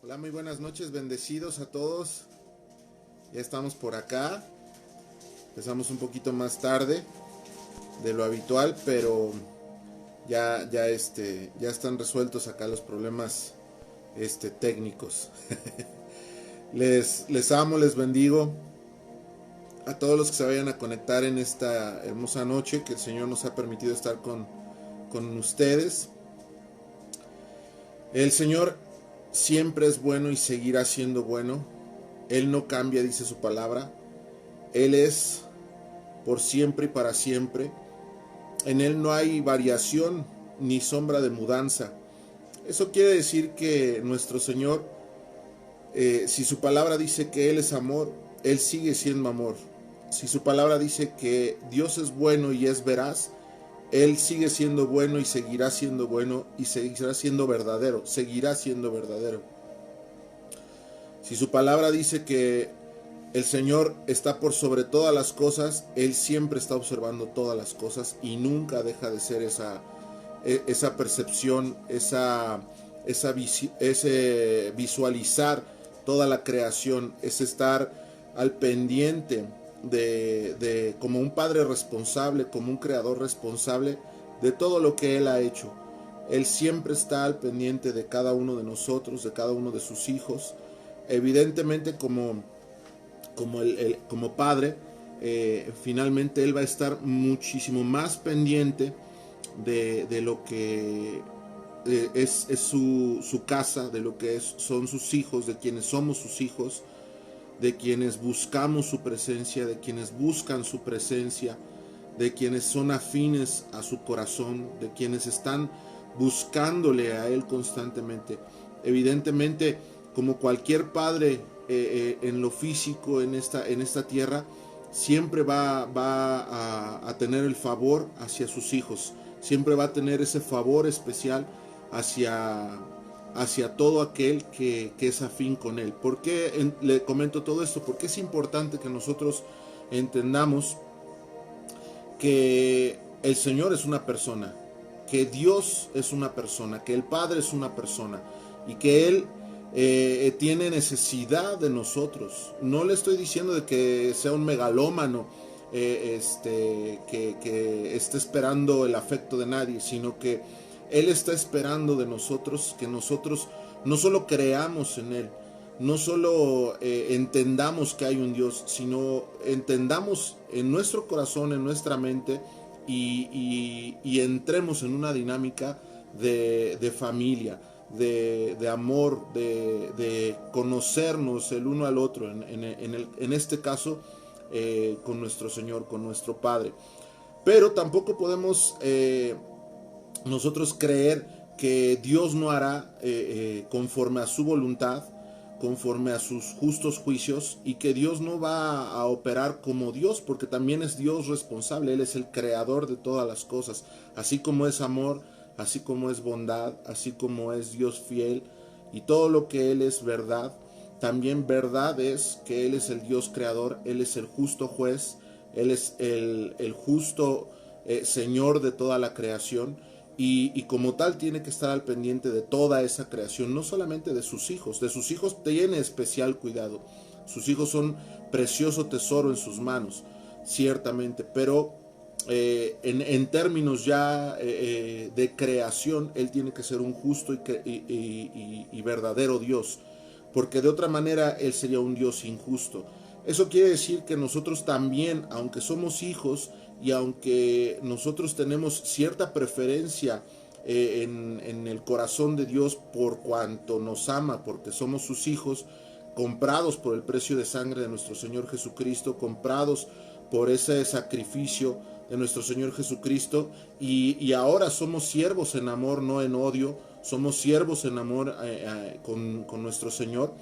Hola, muy buenas noches, bendecidos a todos. Ya estamos por acá. Empezamos un poquito más tarde de lo habitual, pero ya están resueltos acá los problemas técnicos. Les amo, les bendigo a todos los que se vayan a conectar en esta hermosa noche que el Señor nos ha permitido estar con ustedes. El Señor siempre es bueno y seguirá siendo bueno. Él no cambia, dice su palabra. Él es por siempre y para siempre. En Él no hay variación ni sombra de mudanza. Eso quiere decir que nuestro Señor, si su palabra dice que Él es amor, Él sigue siendo amor. Si su palabra dice que Dios es bueno y es veraz, Él sigue siendo bueno y seguirá siendo bueno y seguirá siendo verdadero, seguirá siendo verdadero. Si su palabra dice que el Señor está por sobre todas las cosas, Él siempre está observando todas las cosas y nunca deja de ser esa percepción, ese visualizar toda la creación, es estar al pendiente como un padre responsable, como un creador responsable de todo lo que Él ha hecho. Él siempre está al pendiente de cada uno de nosotros, de cada uno de sus hijos. Evidentemente como padre, finalmente Él va a estar muchísimo más pendiente de lo que es su casa, de lo que son sus hijos, de quienes somos sus hijos, de quienes buscamos su presencia, de quienes buscan su presencia, de quienes son afines a su corazón, de quienes están buscándole a Él constantemente. Evidentemente, como cualquier padre en lo físico, en esta tierra, siempre va a tener el favor hacia sus hijos, siempre va a tener ese favor especial hacia todo aquel que es afín con Él. ¿Por qué le comento todo esto? Porque es importante que nosotros entendamos que el Señor es una persona, que Dios es una persona, que el Padre es una persona y que Él tiene necesidad de nosotros. No le estoy diciendo de que sea un megalómano que esté esperando el afecto de nadie, sino que Él está esperando de nosotros que nosotros no solo creamos en Él, no solo entendamos que hay un Dios, sino entendamos en nuestro corazón, en nuestra mente y entremos en una dinámica de familia, de amor, de conocernos el uno al otro, en este caso con nuestro Señor, con nuestro Padre. Pero tampoco podemos nosotros creer que Dios no hará conforme a su voluntad, conforme a sus justos juicios, y que Dios no va a operar como Dios, porque también es Dios responsable. Él es el creador de todas las cosas, así como es amor, así como es bondad, así como es Dios fiel, y todo lo que Él es verdad. También verdad es que Él es el Dios creador, Él es el justo juez, Él es el justo Señor de toda la creación. Y como tal tiene que estar al pendiente de toda esa creación, no solamente de sus hijos tiene especial cuidado. Sus hijos son precioso tesoro en sus manos, ciertamente, pero en términos ya de creación, Él tiene que ser un justo y verdadero Dios, porque de otra manera Él sería un Dios injusto. Eso quiere decir que nosotros también, aunque somos hijos, y aunque nosotros tenemos cierta preferencia en el corazón de Dios por cuanto nos ama, porque somos sus hijos, comprados por el precio de sangre de nuestro Señor Jesucristo, comprados por ese sacrificio de nuestro Señor Jesucristo, y ahora somos siervos en amor, no en odio, somos siervos en amor con nuestro Señor.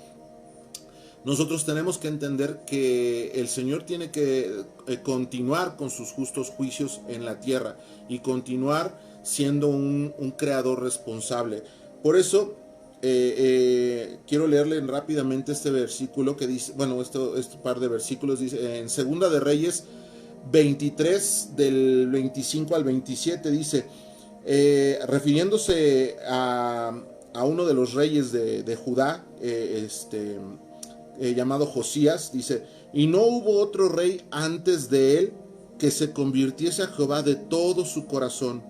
Nosotros tenemos que entender que el Señor tiene que continuar con sus justos juicios en la tierra y continuar siendo un creador responsable. Por eso quiero leerle rápidamente este versículo que dice, bueno, este par de versículos dice en Segunda de Reyes 23 del 25 al 27 dice, refiriéndose a uno de los reyes de Judá, llamado Josías, dice, y no hubo otro rey antes de él que se convirtiese a Jehová de todo su corazón,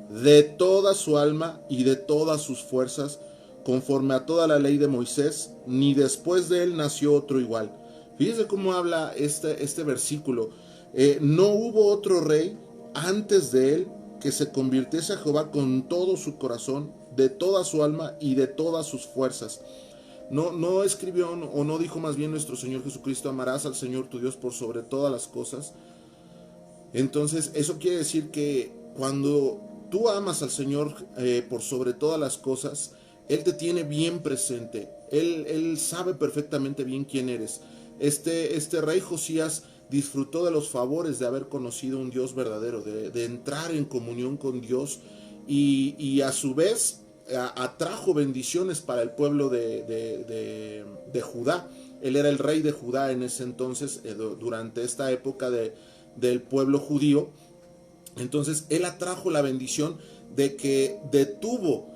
de toda su alma y de todas sus fuerzas, conforme a toda la ley de Moisés, ni después de él nació otro igual. Fíjese cómo habla este versículo. No hubo otro rey antes de él que se convirtiese a Jehová con todo su corazón, de toda su alma y de todas sus fuerzas. No escribió o no dijo más bien nuestro Señor Jesucristo, amarás al Señor tu Dios por sobre todas las cosas. Entonces eso quiere decir que cuando tú amas al Señor por sobre todas las cosas, Él te tiene bien presente. Él sabe perfectamente bien quién eres. Este rey Josías disfrutó de los favores de haber conocido un Dios verdadero, de entrar en comunión con Dios y a su vez atrajo bendiciones para el pueblo de Judá. Él era el rey de Judá en ese entonces, durante esta época del pueblo judío. Entonces él atrajo la bendición de que detuvo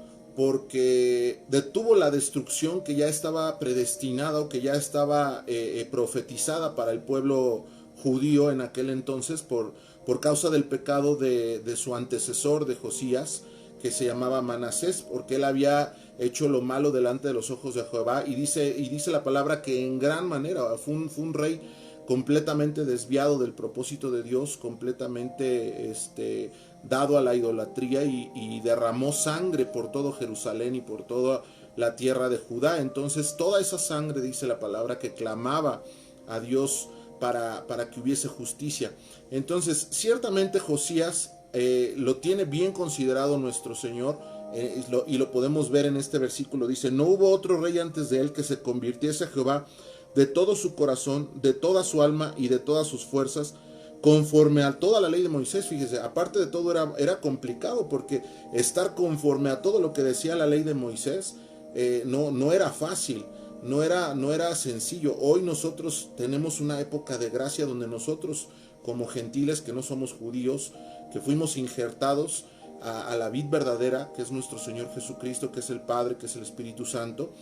la destrucción que ya estaba predestinada o que ya estaba profetizada para el pueblo judío en aquel entonces por causa del pecado de su antecesor, de Josías, que se llamaba Manasés, porque él había hecho lo malo delante de los ojos de Jehová, y dice la palabra que en gran manera fue un rey completamente desviado del propósito de Dios, completamente dado a la idolatría, y derramó sangre por todo Jerusalén y por toda la tierra de Judá. Entonces toda esa sangre, dice la palabra, que clamaba a Dios para que hubiese justicia. Entonces ciertamente Josías lo tiene bien considerado nuestro Señor, y lo podemos ver en este versículo. Dice, no hubo otro rey antes de él que se convirtiese a Jehová de todo su corazón, de toda su alma y de todas sus fuerzas, conforme a toda la ley de Moisés. Fíjese, aparte de todo era complicado, porque estar conforme a todo lo que decía la ley de Moisés no era fácil, no era sencillo. Hoy nosotros tenemos una época de gracia donde nosotros, como gentiles que no somos judíos, que fuimos injertados a la vid verdadera, que es nuestro Señor Jesucristo, que es el Padre, que es el Espíritu Santo,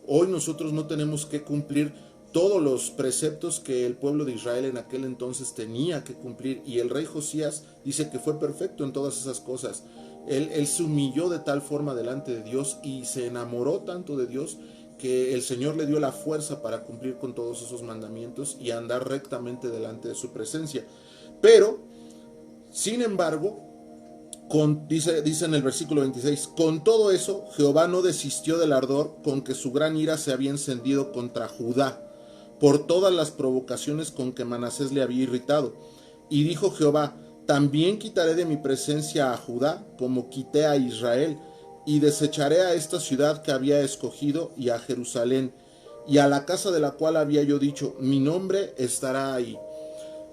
hoy nosotros no tenemos que cumplir todos los preceptos que el pueblo de Israel en aquel entonces tenía que cumplir, y el rey Josías dice que fue perfecto en todas esas cosas. Él se humilló de tal forma delante de Dios y se enamoró tanto de Dios que el Señor le dio la fuerza para cumplir con todos esos mandamientos y andar rectamente delante de su presencia. Pero, sin embargo, dice en el versículo 26, con todo eso, Jehová no desistió del ardor con que su gran ira se había encendido contra Judá, por todas las provocaciones con que Manasés le había irritado. Y dijo Jehová, también quitaré de mi presencia a Judá, como quité a Israel, y desecharé a esta ciudad que había escogido, y a Jerusalén, y a la casa de la cual había yo dicho, mi nombre estará ahí.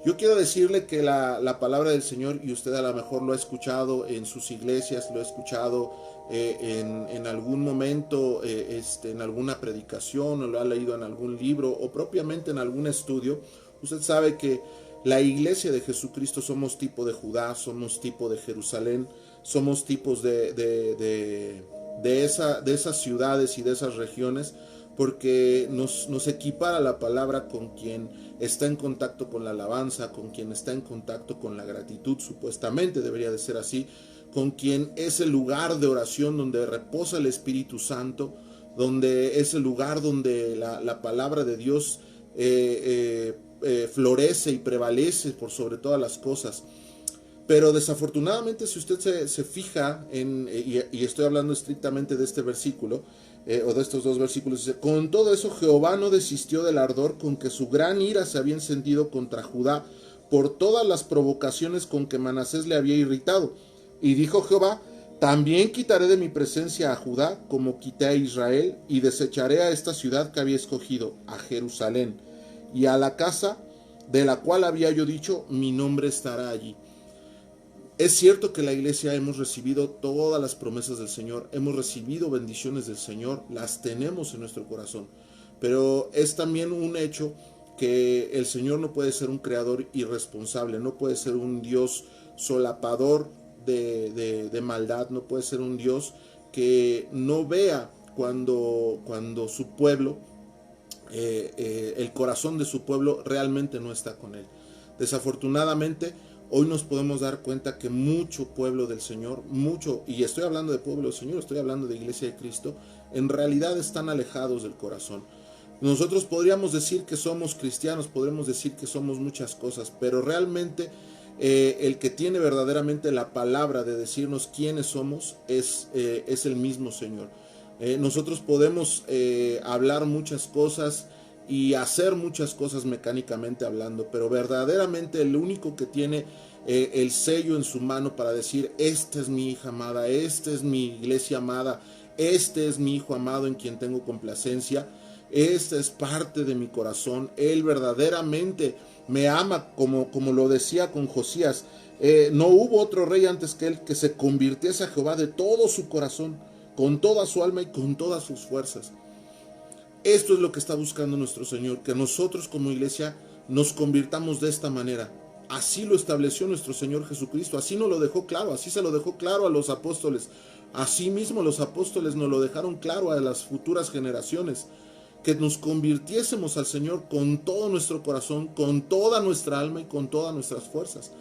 Yo quiero decirle que la palabra del Señor, y usted a lo mejor lo ha escuchado en sus iglesias, lo ha escuchado en algún momento, en alguna predicación, o lo ha leído en algún libro, o propiamente en algún estudio. Usted sabe que la iglesia de Jesucristo somos tipo de Judá, somos tipo de Jerusalén, somos tipos de esas ciudades y de esas regiones, porque nos equipara la palabra con quien está en contacto con la alabanza, con quien está en contacto con la gratitud, supuestamente debería de ser así, con quien es el lugar de oración donde reposa el Espíritu Santo, donde es el lugar donde la palabra de Dios florece y prevalece por sobre todas las cosas. Pero desafortunadamente, si usted se fija y estoy hablando estrictamente de este versículo, o de estos dos versículos, dice, con todo eso Jehová no desistió del ardor con que su gran ira se había encendido contra Judá, por todas las provocaciones con que Manasés le había irritado. Y dijo Jehová, también quitaré de mi presencia a Judá, como quité a Israel, y desecharé a esta ciudad que había escogido, a Jerusalén, y a la casa de la cual había yo dicho, mi nombre estará allí. Es cierto que la iglesia hemos recibido todas las promesas del Señor, hemos recibido bendiciones del Señor, las tenemos en nuestro corazón, pero es también un hecho que el Señor no puede ser un creador irresponsable, no puede ser un Dios solapador de maldad, no puede ser un Dios que no vea cuando su pueblo, el corazón de su pueblo realmente no está con él. Desafortunadamente, hoy nos podemos dar cuenta que mucho pueblo del Señor, mucho, y estoy hablando de pueblo del Señor, estoy hablando de Iglesia de Cristo, en realidad están alejados del corazón. Nosotros podríamos decir que somos cristianos, podríamos decir que somos muchas cosas, pero realmente el que tiene verdaderamente la palabra de decirnos quiénes somos es el mismo Señor. Nosotros podemos hablar muchas cosas y hacer muchas cosas mecánicamente hablando, pero verdaderamente el único que tiene el sello en su mano para decir: esta es mi hija amada, esta es mi iglesia amada, este es mi hijo amado en quien tengo complacencia, esta es parte de mi corazón, él verdaderamente me ama, como lo decía con Josías. No hubo otro rey antes que él que se convirtiese a Jehová de todo su corazón, con toda su alma y con todas sus fuerzas. Esto es lo que está buscando nuestro Señor, que nosotros como iglesia nos convirtamos de esta manera. Así lo estableció nuestro Señor Jesucristo, así nos lo dejó claro, así se lo dejó claro a los apóstoles. Así mismo los apóstoles nos lo dejaron claro a las futuras generaciones, que nos convirtiésemos al Señor con todo nuestro corazón, con toda nuestra alma y con todas nuestras fuerzas.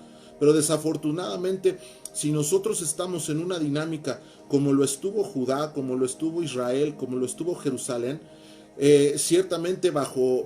Pero desafortunadamente, si nosotros estamos en una dinámica como lo estuvo Judá, como lo estuvo Israel, como lo estuvo Jerusalén, ciertamente bajo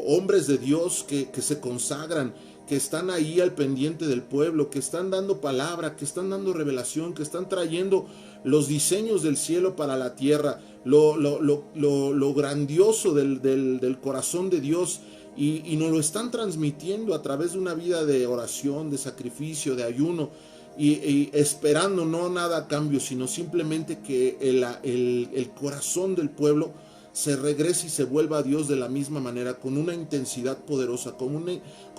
hombres de Dios que se consagran, que están ahí al pendiente del pueblo, que están dando palabra, que están dando revelación, que están trayendo los diseños del cielo para la tierra, lo grandioso del corazón de Dios, y nos lo están transmitiendo a través de una vida de oración, de sacrificio, de ayuno, y esperando no nada a cambio, sino simplemente que el corazón del pueblo se regrese y se vuelva a Dios de la misma manera, con una intensidad poderosa, con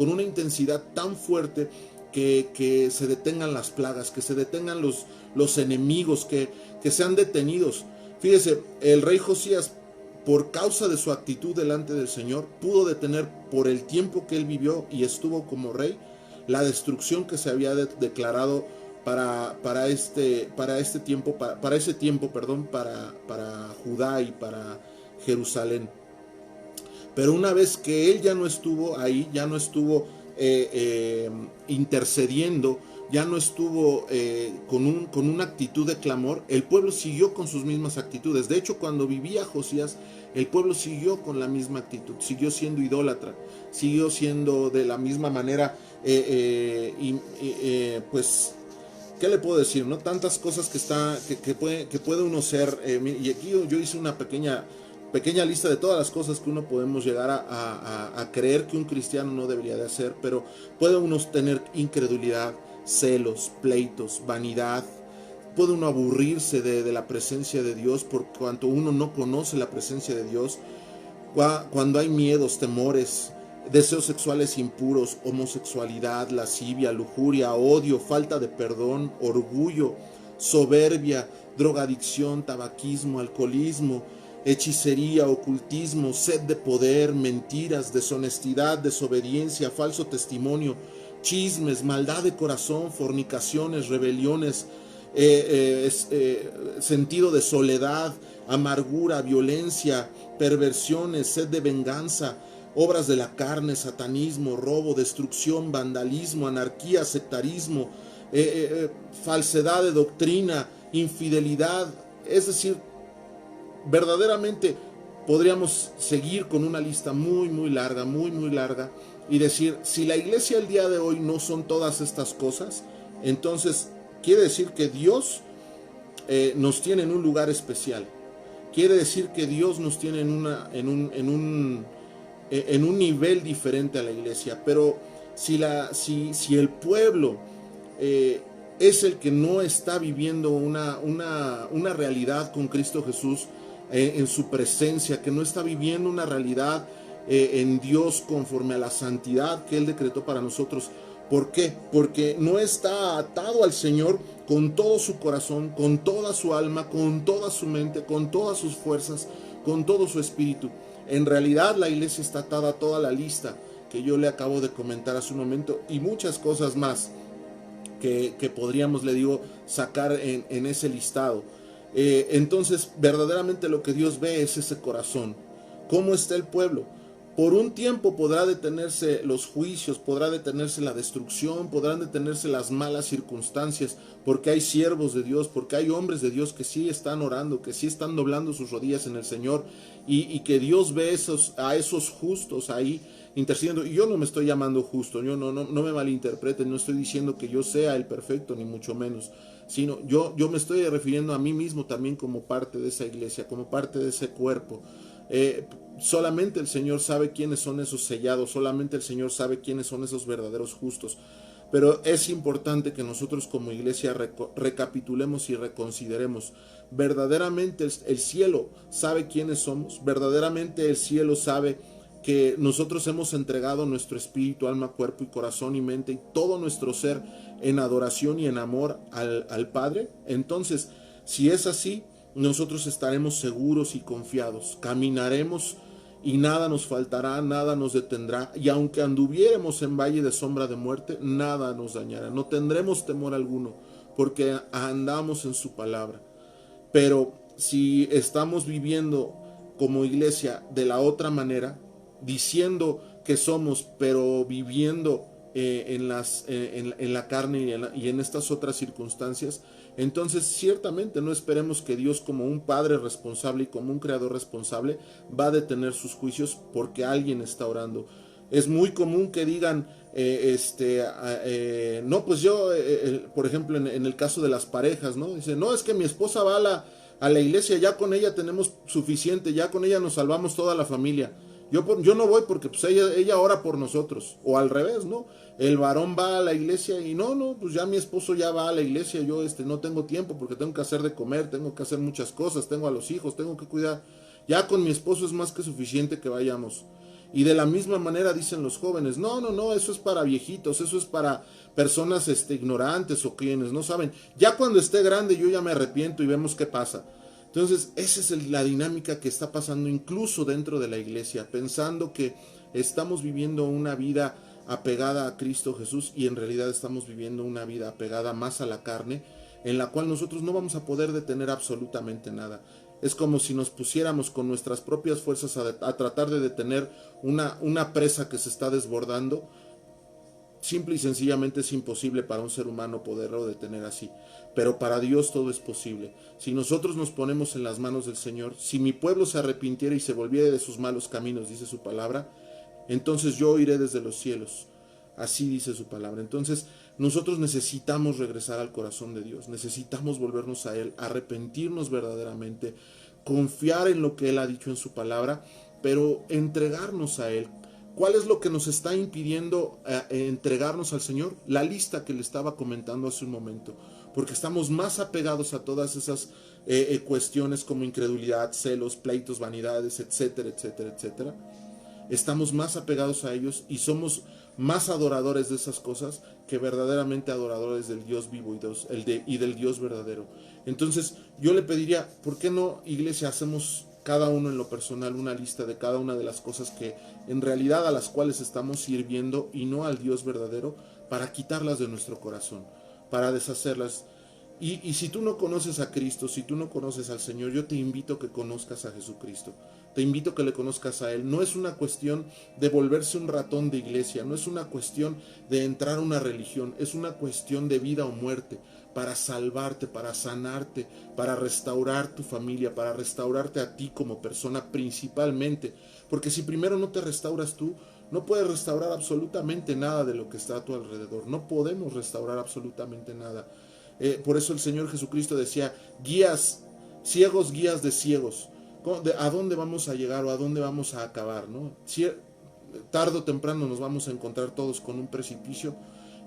una intensidad tan fuerte que se detengan las plagas, que se detengan los enemigos, que sean detenidos. Fíjese, el rey Josías, por causa de su actitud delante del Señor, pudo detener por el tiempo que él vivió y estuvo como rey la destrucción que se había declarado para ese tiempo, para Judá y para Jerusalén. Pero una vez que él ya no estuvo ahí, ya no estuvo intercediendo, ya no estuvo con una actitud de clamor, el pueblo siguió con sus mismas actitudes. De hecho, cuando vivía Josías, el pueblo siguió con la misma actitud, siguió siendo idólatra, siguió siendo de la misma manera, pues, ¿qué le puedo decir? ¿No? Tantas cosas que puede uno ser, y aquí yo hice una pequeña lista de todas las cosas que uno podemos llegar a creer que un cristiano no debería de hacer, pero puede uno tener incredulidad, celos, pleitos, vanidad. Puede uno aburrirse de la presencia de Dios por cuanto uno no conoce la presencia de Dios. Cuando hay miedos, temores, deseos sexuales impuros, homosexualidad, lascivia, lujuria, odio, falta de perdón, orgullo, soberbia, drogadicción, tabaquismo, alcoholismo, hechicería, ocultismo, sed de poder, mentiras, deshonestidad, desobediencia, falso testimonio, chismes, maldad de corazón, fornicaciones, rebeliones, sentido de soledad, amargura, violencia, perversiones, sed de venganza, obras de la carne, satanismo, robo, destrucción, vandalismo, anarquía, sectarismo, falsedad de doctrina, infidelidad. Es decir, verdaderamente podríamos seguir con una lista muy larga, muy larga, y decir, si la iglesia el día de hoy no son todas estas cosas, entonces quiere decir que Dios nos tiene en un lugar especial. Quiere decir que Dios nos tiene en un nivel diferente a la iglesia. Pero si el pueblo es el que no está viviendo una realidad con Cristo Jesús en su presencia, que no está viviendo una realidad en Dios conforme a la santidad que Él decretó para nosotros. ¿Por qué? Porque no está atado al Señor con todo su corazón, con toda su alma, con toda su mente, con todas sus fuerzas, con todo su espíritu. En realidad la iglesia está atada a toda la lista que yo le acabo de comentar hace un momento, y muchas cosas más que podríamos, le digo, sacar en ese listado. Entonces, verdaderamente lo que Dios ve es ese corazón. ¿Cómo está el pueblo? Por un tiempo podrá detenerse los juicios, podrá detenerse la destrucción, podrán detenerse las malas circunstancias, porque hay siervos de Dios, porque hay hombres de Dios que sí están orando, que sí están doblando sus rodillas en el Señor, y que Dios ve a esos justos ahí intercediendo. Y yo no me estoy llamando justo, yo no me malinterpreten, no estoy diciendo que yo sea el perfecto, ni mucho menos, sino yo me estoy refiriendo a mí mismo también como parte de esa iglesia, como parte de ese cuerpo. Solamente el Señor sabe quiénes son esos sellados, solamente el Señor sabe quiénes son esos verdaderos justos. Pero es importante que nosotros como iglesia recapitulemos y reconsideremos. Verdaderamente el cielo sabe quiénes somos, verdaderamente el cielo sabe que nosotros hemos entregado nuestro espíritu, alma, cuerpo y corazón y mente y todo nuestro ser en adoración y en amor al Padre. Entonces, si es así, nosotros estaremos seguros y confiados, caminaremos y nada nos faltará, nada nos detendrá, y aunque anduviéramos en valle de sombra de muerte, nada nos dañará, no tendremos temor alguno, porque andamos en su palabra. Pero si estamos viviendo como iglesia de la otra manera, diciendo que somos, pero viviendo en la carne y en estas otras circunstancias, entonces ciertamente no esperemos que Dios, como un padre responsable y como un creador responsable, va a detener sus juicios porque alguien está orando. Es muy común que digan, no, pues yo, por ejemplo, en el caso de las parejas, ¿no? Dice, no, es que mi esposa va a la iglesia, ya con ella tenemos suficiente, ya con ella nos salvamos toda la familia. Yo no voy porque pues ella ora por nosotros. O al revés, ¿no? El varón va a la iglesia y no, pues ya mi esposo ya va a la iglesia, yo no tengo tiempo porque tengo que hacer de comer, tengo que hacer muchas cosas, tengo a los hijos, tengo que cuidar. Ya con mi esposo es más que suficiente que vayamos. Y de la misma manera dicen los jóvenes, no, eso es para viejitos, eso es para personas ignorantes o quienes no saben. Ya cuando esté grande yo ya me arrepiento y vemos qué pasa. Entonces, esa es la dinámica que está pasando incluso dentro de la iglesia, pensando que estamos viviendo una vida apegada a Cristo Jesús y en realidad estamos viviendo una vida apegada más a la carne, en la cual nosotros no vamos a poder detener absolutamente nada. Es como si nos pusiéramos con nuestras propias fuerzas a tratar de detener una presa que se está desbordando. Simple y sencillamente es imposible para un ser humano poderlo detener así. Pero para Dios todo es posible. Si nosotros nos ponemos en las manos del Señor, si mi pueblo se arrepintiera y se volviera de sus malos caminos, dice su palabra, entonces yo iré desde los cielos. Así dice su palabra. Entonces nosotros necesitamos regresar al corazón de Dios. Necesitamos volvernos a Él, arrepentirnos verdaderamente, confiar en lo que Él ha dicho en su palabra, pero entregarnos a Él. ¿Cuál es lo que nos está impidiendo entregarnos al Señor? La lista que le estaba comentando hace un momento. Porque estamos más apegados a todas esas cuestiones como incredulidad, celos, pleitos, vanidades, etcétera, etcétera, etcétera. Estamos más apegados a ellos y somos más adoradores de esas cosas que verdaderamente adoradores del Dios vivo y del Dios verdadero. Entonces yo le pediría, ¿por qué no, iglesia, hacemos cada uno en lo personal una lista de cada una de las cosas que en realidad a las cuales estamos sirviendo y no al Dios verdadero, para quitarlas de nuestro corazón, para deshacerlas? Y si tú no conoces a Cristo, si tú no conoces al Señor, yo te invito a que conozcas a Jesucristo. Te invito a que le conozcas a Él. No es una cuestión de volverse un ratón de iglesia, no es una cuestión de entrar a una religión, es una cuestión de vida o muerte, para salvarte, para sanarte, para restaurar tu familia, para restaurarte a ti como persona principalmente. Porque si primero no te restauras tú, no puedes restaurar absolutamente nada de lo que está a tu alrededor. No podemos restaurar absolutamente nada. Por eso el Señor Jesucristo decía, ciegos guías de ciegos. ¿A dónde vamos a llegar o a dónde vamos a acabar, ¿no? Tarde o temprano nos vamos a encontrar todos con un precipicio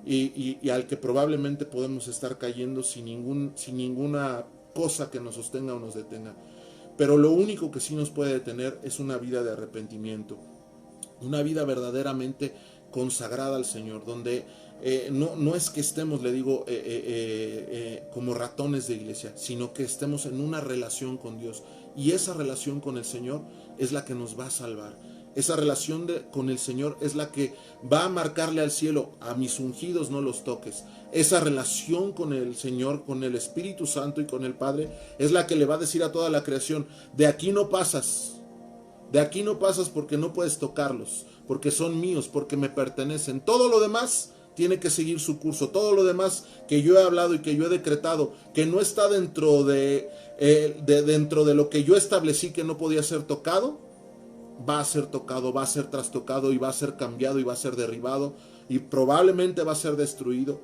y al que probablemente podemos estar cayendo sin ninguna cosa que nos sostenga o nos detenga. Pero lo único que sí nos puede detener es una vida de arrepentimiento, una vida verdaderamente consagrada al Señor, donde no es que estemos, le digo, como ratones de iglesia, sino que estemos en una relación con Dios. Y esa relación con el Señor es la que nos va a salvar. Esa relación con el Señor es la que va a marcarle al cielo: a mis ungidos no los toques. Esa relación con el Señor, con el Espíritu Santo y con el Padre, es la que le va a decir a toda la creación: de aquí no pasas. De aquí no pasas porque no puedes tocarlos, porque son míos, porque me pertenecen. Todo lo demás tiene que seguir su curso. Todo lo demás que yo he hablado y que yo he decretado, que no está dentro de lo que yo establecí que no podía ser tocado, va a ser tocado, va a ser trastocado y va a ser cambiado y va a ser derribado y probablemente va a ser destruido.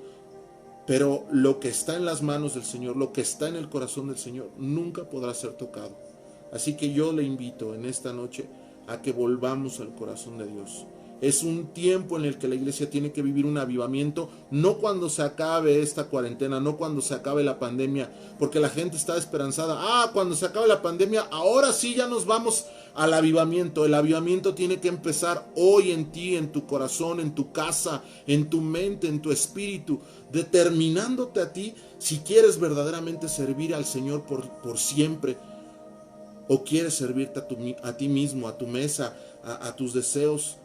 Pero lo que está en las manos del Señor, lo que está en el corazón del Señor, nunca podrá ser tocado. Así que yo le invito en esta noche a que volvamos al corazón de Dios. Es un tiempo en el que la iglesia tiene que vivir un avivamiento, no cuando se acabe esta cuarentena, no cuando se acabe la pandemia, porque la gente está esperanzada. Cuando se acabe la pandemia, ahora sí ya nos vamos al avivamiento. El avivamiento tiene que empezar hoy en ti, en tu corazón, en tu casa, en tu mente, en tu espíritu, determinándote a ti si quieres verdaderamente servir al Señor por siempre, o quieres servirte a ti mismo, a tu mesa, a tus deseos,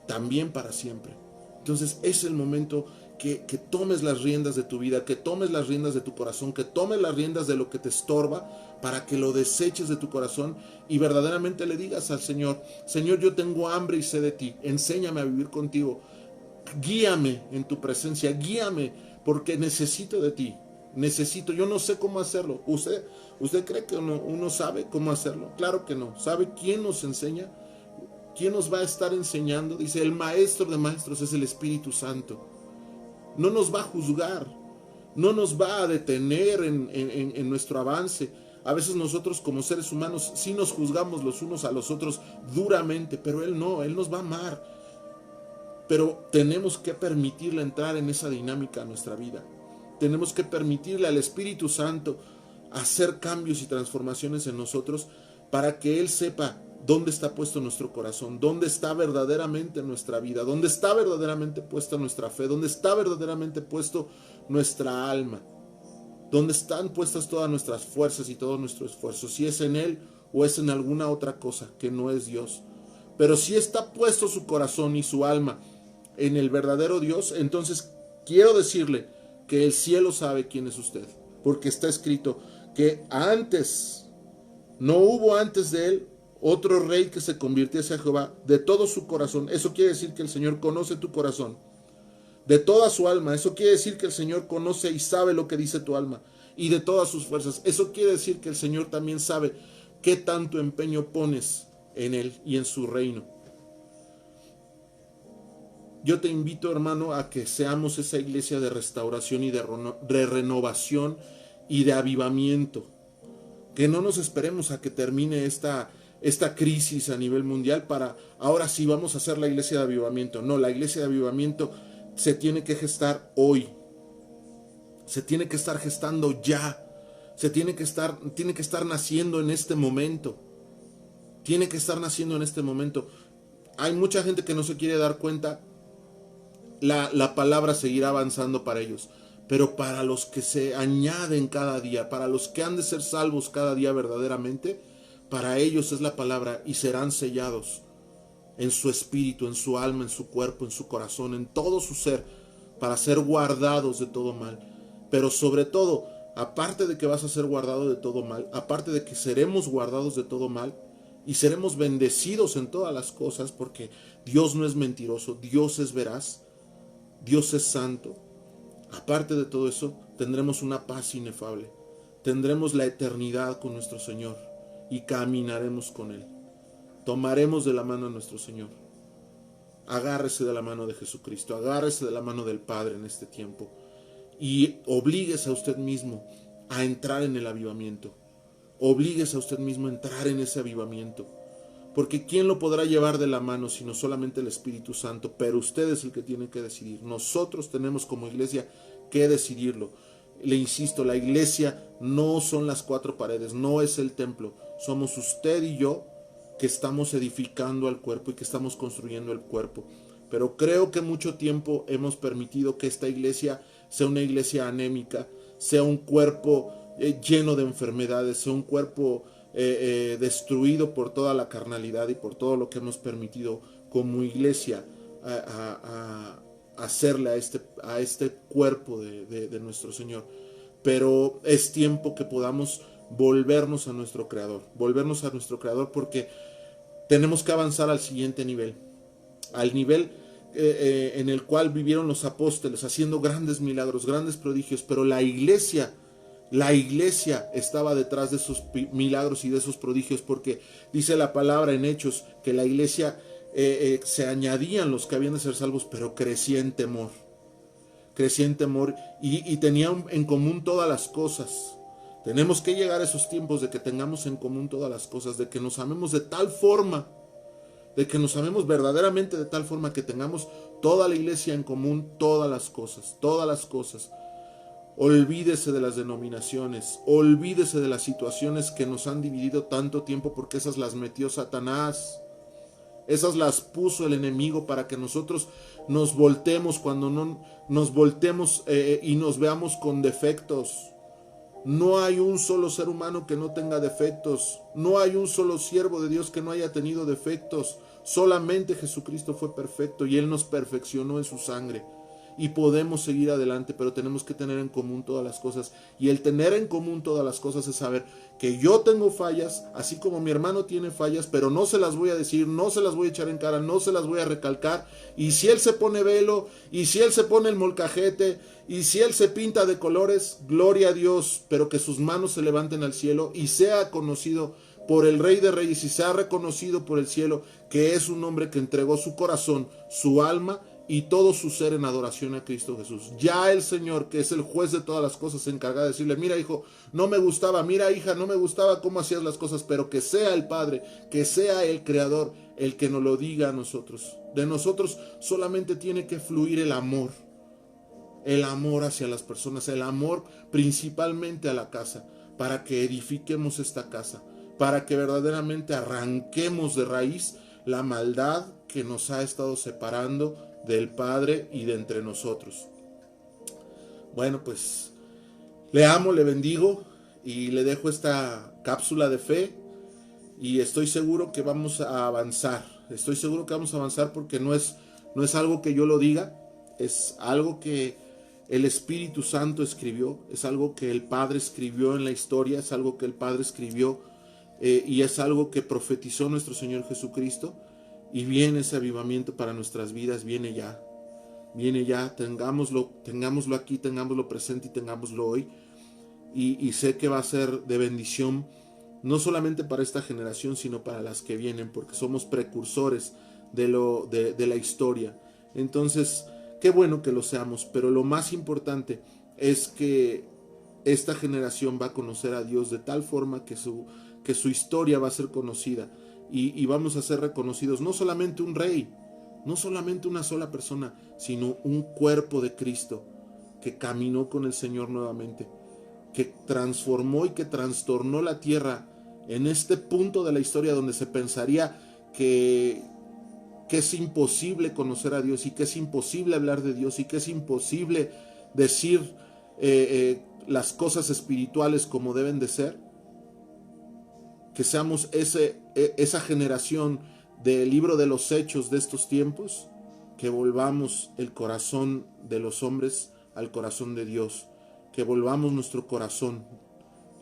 también para siempre. Entonces es el momento que tomes las riendas de tu vida, que tomes las riendas de tu corazón, que tomes las riendas de lo que te estorba, para que lo deseches de tu corazón y verdaderamente le digas al Señor: Señor, yo tengo hambre y sed de ti, enséñame a vivir contigo, guíame en tu presencia, guíame, porque necesito de ti. Yo no sé cómo hacerlo. ¿Usted cree que uno sabe cómo hacerlo? Claro que no. ¿Sabe quién nos enseña? ¿Quién nos va a estar enseñando? Dice: el maestro de maestros es el Espíritu Santo. No nos va a juzgar, no nos va a detener en nuestro avance. A veces nosotros como seres humanos sí nos juzgamos los unos a los otros duramente, pero Él no, Él nos va a amar. Pero tenemos que permitirle entrar en esa dinámica a nuestra vida. Tenemos que permitirle al Espíritu Santo hacer cambios y transformaciones en nosotros, para que Él sepa dónde está puesto nuestro corazón, dónde está verdaderamente nuestra vida, dónde está verdaderamente puesta nuestra fe, dónde está verdaderamente puesto nuestra alma, dónde están puestas todas nuestras fuerzas y todo nuestro esfuerzo, si es en Él o es en alguna otra cosa que no es Dios. Pero si está puesto su corazón y su alma en el verdadero Dios, entonces quiero decirle que el cielo sabe quién es usted, porque está escrito que no hubo antes de Él otro rey que se convirtiese a Jehová de todo su corazón. Eso quiere decir que el Señor conoce tu corazón, de toda su alma. Eso quiere decir que el Señor conoce y sabe lo que dice tu alma, y de todas sus fuerzas. Eso quiere decir que el Señor también sabe qué tanto empeño pones en Él y en su reino. Yo te invito, hermano, a que seamos esa iglesia de restauración y de renovación y de avivamiento. Que no nos esperemos a que termine esta crisis a nivel mundial para ahora sí vamos a hacer la iglesia de avivamiento. No, la iglesia de avivamiento se tiene que gestar hoy. Se tiene que estar gestando ya. Tiene que estar naciendo en este momento. Tiene que estar naciendo en este momento. Hay mucha gente que no se quiere dar cuenta. La palabra seguirá avanzando para ellos. Pero para los que se añaden cada día, para los que han de ser salvos cada día verdaderamente, para ellos es la palabra y serán sellados en su espíritu, en su alma, en su cuerpo, en su corazón, en todo su ser, para ser guardados de todo mal. Pero sobre todo, aparte de que vas a ser guardado de todo mal, aparte de que seremos guardados de todo mal y seremos bendecidos en todas las cosas, porque Dios no es mentiroso, Dios es veraz, Dios es santo. Aparte de todo eso, tendremos una paz inefable. Tendremos la eternidad con nuestro Señor y caminaremos con Él. Tomaremos de la mano a nuestro Señor. Agárrese de la mano de Jesucristo, agárrese de la mano del Padre en este tiempo y oblíguese a usted mismo a entrar en el avivamiento. Oblíguese a usted mismo a entrar en ese avivamiento. Porque ¿quién lo podrá llevar de la mano sino solamente el Espíritu Santo? Pero usted es el que tiene que decidir. Nosotros tenemos como iglesia que decidirlo. Le insisto, la iglesia no son las cuatro paredes, no es el templo. Somos usted y yo que estamos edificando al cuerpo y que estamos construyendo el cuerpo. Pero creo que mucho tiempo hemos permitido que esta iglesia sea una iglesia anémica, sea un cuerpo lleno de enfermedades, sea un cuerpo destruido por toda la carnalidad y por todo lo que hemos permitido como iglesia hacerle a este cuerpo de nuestro Señor. Pero es tiempo que podamos volvernos a nuestro Creador, porque tenemos que avanzar al siguiente nivel, al nivel en el cual vivieron los apóstoles, haciendo grandes milagros, grandes prodigios, pero la iglesia estaba detrás de esos milagros y de esos prodigios, porque dice la palabra en Hechos que la iglesia se añadían los que habían de ser salvos, pero crecía en temor y tenían en común todas las cosas. Tenemos que llegar a esos tiempos de que tengamos en común todas las cosas, de que nos amemos de tal forma, de que nos amemos verdaderamente de tal forma que tengamos toda la iglesia en común todas las cosas. Olvídese de las denominaciones, olvídese de las situaciones que nos han dividido tanto tiempo, porque esas las metió Satanás. Esas las puso el enemigo para que nosotros nos voltemos cuando no nos voltemos y nos veamos con defectos. No hay un solo ser humano que no tenga defectos. No hay un solo siervo de Dios que no haya tenido defectos. Solamente Jesucristo fue perfecto y Él nos perfeccionó en su sangre. Y podemos seguir adelante, pero tenemos que tener en común todas las cosas. Y el tener en común todas las cosas es saber que yo tengo fallas, así como mi hermano tiene fallas, pero no se las voy a decir, no se las voy a echar en cara, no se las voy a recalcar. Y si él se pone velo, y si él se pone el molcajete, y si él se pinta de colores, gloria a Dios, pero que sus manos se levanten al cielo y sea conocido por el Rey de Reyes y sea reconocido por el cielo que es un hombre que entregó su corazón, su alma y todo su ser en adoración a Cristo Jesús. Ya el Señor, que es el juez de todas las cosas, se encarga de decirle: mira, hijo, no me gustaba, mira, hija, no me gustaba cómo hacías las cosas, pero que sea el Padre, que sea el Creador el que nos lo diga a nosotros. De nosotros solamente tiene que fluir el amor hacia las personas, el amor principalmente a la casa, para que edifiquemos esta casa, para que verdaderamente arranquemos de raíz la maldad que nos ha estado separando del Padre y de entre nosotros. Bueno, pues le amo, le bendigo y le dejo esta cápsula de fe y estoy seguro que vamos a avanzar. Estoy seguro que vamos a avanzar porque no es algo que yo lo diga, es algo que el Espíritu Santo escribió, es algo que el Padre escribió en la historia, es algo que el Padre escribió y es algo que profetizó nuestro Señor Jesucristo. Y viene ese avivamiento para nuestras vidas, viene ya, tengámoslo aquí, tengámoslo presente y tengámoslo hoy. Y sé que va a ser de bendición, no solamente para esta generación, sino para las que vienen, porque somos precursores de la historia. Entonces, qué bueno que lo seamos, pero lo más importante es que esta generación va a conocer a Dios de tal forma que su historia va a ser conocida. Y vamos a ser reconocidos, no solamente un rey, no solamente una sola persona, sino un cuerpo de Cristo que caminó con el Señor nuevamente, que transformó y que trastornó la tierra en este punto de la historia donde se pensaría que es imposible conocer a Dios y que es imposible hablar de Dios y que es imposible decir las cosas espirituales como deben de ser. Que seamos esa generación del libro de los hechos de estos tiempos, que volvamos el corazón de los hombres al corazón de Dios, que volvamos nuestro corazón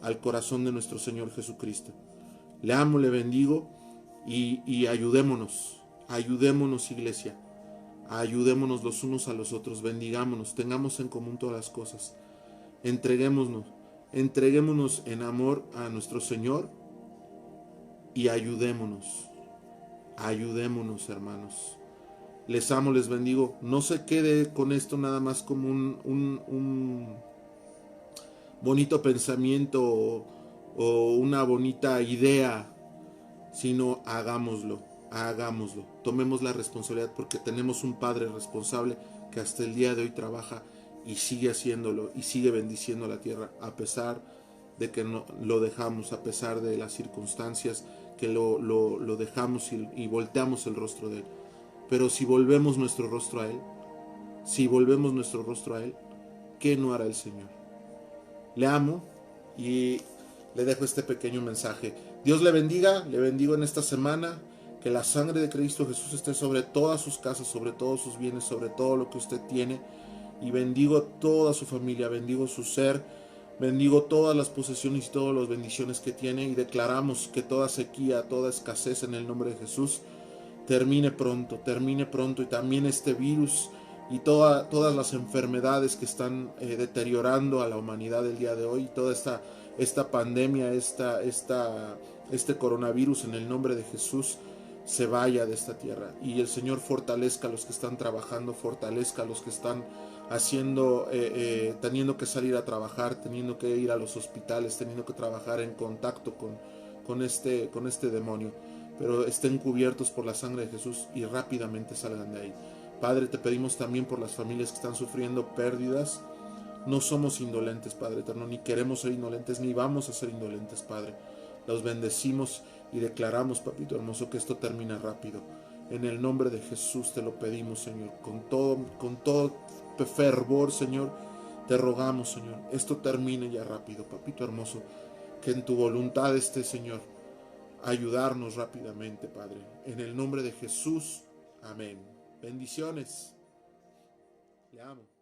al corazón de nuestro Señor Jesucristo. Le amo, le bendigo y ayudémonos iglesia, ayudémonos los unos a los otros, bendigámonos, tengamos en común todas las cosas, entreguémonos en amor a nuestro Señor. Y ayudémonos, hermanos. Les amo, les bendigo. No se quede con esto nada más como un bonito pensamiento o una bonita idea, sino hagámoslo. Tomemos la responsabilidad porque tenemos un Padre responsable que hasta el día de hoy trabaja y sigue haciéndolo y sigue bendiciendo la tierra a pesar de que no lo dejamos, a pesar de las circunstancias que lo dejamos y volteamos el rostro de Él. Pero si volvemos nuestro rostro a Él, ¿qué no hará el Señor? Le amo y le dejo este pequeño mensaje. Dios le bendigo en esta semana. Que la sangre de Cristo Jesús esté sobre todas sus casas, sobre todos sus bienes, sobre todo lo que usted tiene. Y bendigo toda su familia, bendigo su ser, bendigo todas las posesiones y todas las bendiciones que tiene. Y declaramos que toda sequía, toda escasez en el nombre de Jesús termine pronto. Y también este virus y todas las enfermedades que están deteriorando a la humanidad el día de hoy, toda esta pandemia, este coronavirus en el nombre de Jesús se vaya de esta tierra. Y el Señor fortalezca a los que están trabajando, fortalezca a los que están teniendo que salir a trabajar, teniendo que ir a los hospitales, teniendo que trabajar en contacto con este demonio. Pero estén cubiertos por la sangre de Jesús y rápidamente salgan de ahí. Padre, te pedimos también por las familias que están sufriendo pérdidas. No somos indolentes, Padre eterno, ni queremos ser indolentes, ni vamos a ser indolentes, Padre. Los bendecimos y declaramos, papito hermoso, que esto termina rápido. En el nombre de Jesús te lo pedimos, Señor, con todo fervor, Señor, te rogamos, Señor, esto termine ya rápido, papito hermoso, que en tu voluntad esté, Señor, ayudarnos rápidamente, Padre. En el nombre de Jesús, amén. Bendiciones. Le amo.